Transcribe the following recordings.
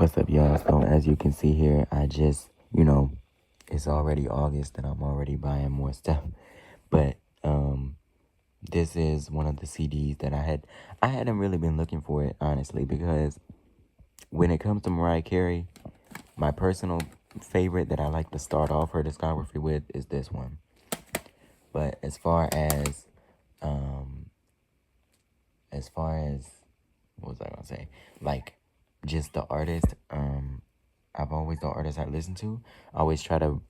What's up, y'all? So as you can see here, I just, it's already August and I'm already buying more stuff. But this is one of the CDs that I hadn't really been looking for it, honestly, because when it comes to Mariah Carey, my personal favorite that I like to start off her discography with is this one. But as far as what was I gonna say? Like just the artist, I've always the artists I listen to, I always try to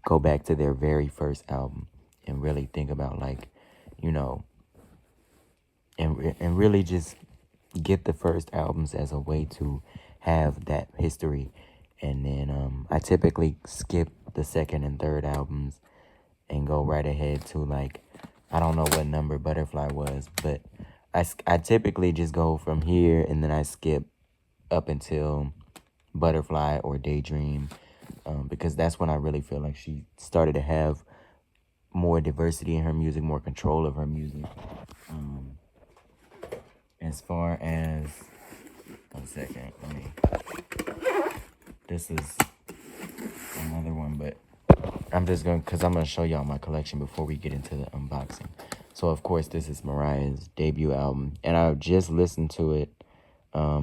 go back to their very first album and really think about like, you know, and really just get the first albums as a way to have that history. And then I typically skip the second and third albums and go right ahead to like, I don't know what number Butterfly was, but I typically just go from here and then I skip up until Butterfly or Daydream, because that's when I really feel like she started to have more diversity in her music, more control of her music. As far as, 1 second, this is another one, but I'm just going, because I'm going to show y'all my collection before we get into the unboxing. So, of course, this is Mariah's debut album, and I just listened to it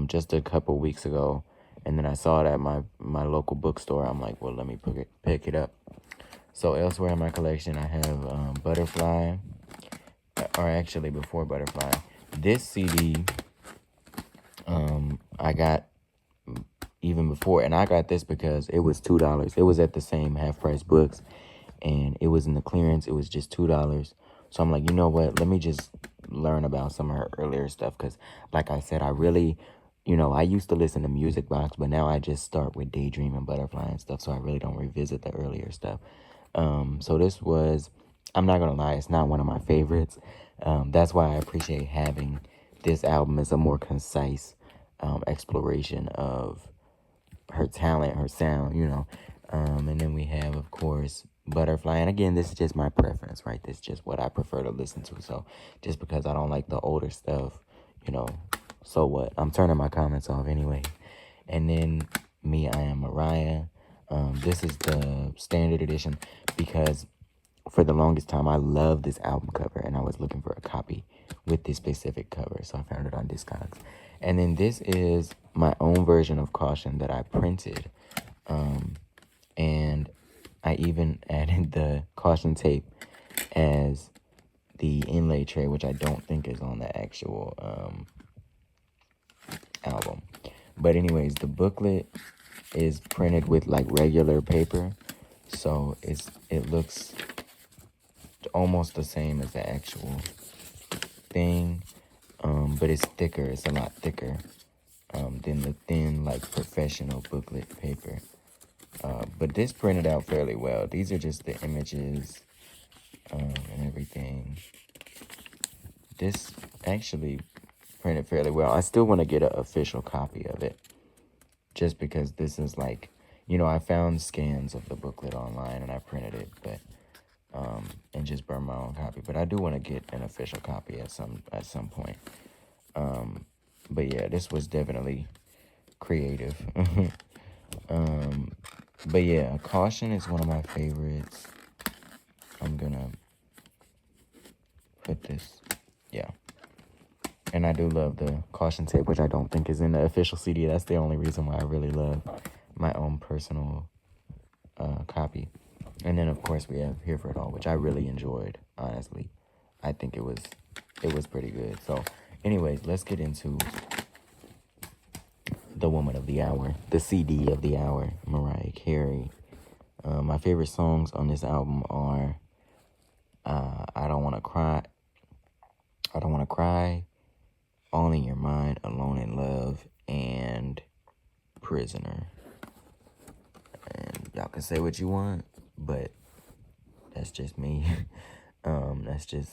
just a couple weeks ago, and then I saw it at my local bookstore. I'm like, well, let me pick it up. So, elsewhere in my collection, I have Butterfly, or actually, before Butterfly, this CD I got even before, and I got this because it was $2. It was at the same half price books, and it was in the clearance. It was just $2. So I'm like, you know what? Let me just learn about some of her earlier stuff, because like I said, I really, I used to listen to Music Box, but now I just start with Daydream and Butterfly and stuff, so I really don't revisit the earlier stuff. So this was, I'm not gonna lie, it's not one of my favorites. That's why I appreciate having this album as a more concise exploration of her talent, her sound, and then we have, of course, Butterfly. And again, this is just my preference, right? This is just what I prefer to listen to. So just because I don't like the older stuff, so what? I'm turning my comments off anyway. And then Me, I Am Mariah. This is the standard edition because for the longest time, I loved this album cover, and I was looking for a copy with this specific cover, so I found it on Discogs. And then this is my own version of Caution that I printed, and I even added the Caution tape as the inlay tray, which I don't think is on the actual album. But anyways, the booklet is printed with like regular paper, so it looks almost the same as the actual thing, but it's thicker. It's a lot thicker than the thin, like, professional booklet paper. But this printed out fairly well. These are just the images and everything. This actually printed fairly well. I still want to get an official copy of it, just because this is like, I found scans of the booklet online and I printed it, but and just burn my own copy. But I do want to get an official copy at some point. But yeah, this was definitely creative. But yeah, Caution is one of my favorites. I'm gonna put this, yeah. And I do love the Caution tape, which I don't think is in the official CD. That's the only reason why I really love my own personal copy. And then, of course, we have Here for It All, which I really enjoyed, honestly. I think it was pretty good. So, anyways, let's get into the Woman of the Hour, the CD of the hour, Mariah Carey. My favorite songs on this album are I Don't Want to Cry, All in Your Mind, Alone in Love, and Prisoner. And y'all can say what you want, but that's just me. That's just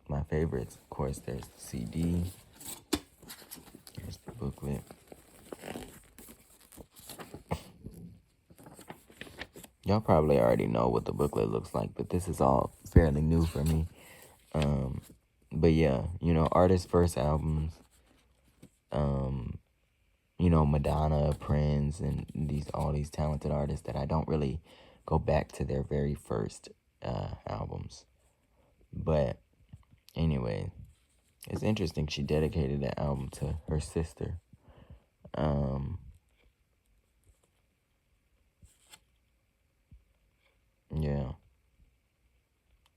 my favorites. Of course, there's the CD. Here's the booklet. Y'all probably already know what the booklet looks like, but this is all fairly new for me. But yeah, artists' first albums, you know, Madonna, Prince, and all these talented artists that I don't really go back to their very first albums. But anyway, it's interesting she dedicated that album to her sister. Yeah.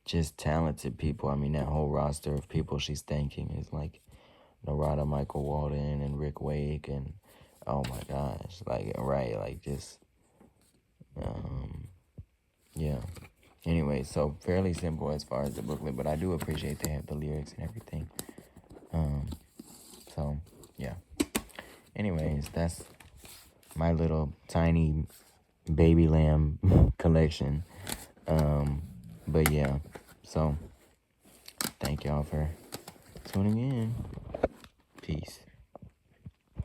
Just talented people. I mean, that whole roster of people she's thanking is like Narada Michael Walden and Rick Wake and oh my gosh, like right, like just yeah. Anyway, so fairly simple as far as the booklet, but I do appreciate they have the lyrics and everything. So yeah. Anyways, that's my little tiny baby lamb collection. But yeah, so thank y'all for tuning in. Peace.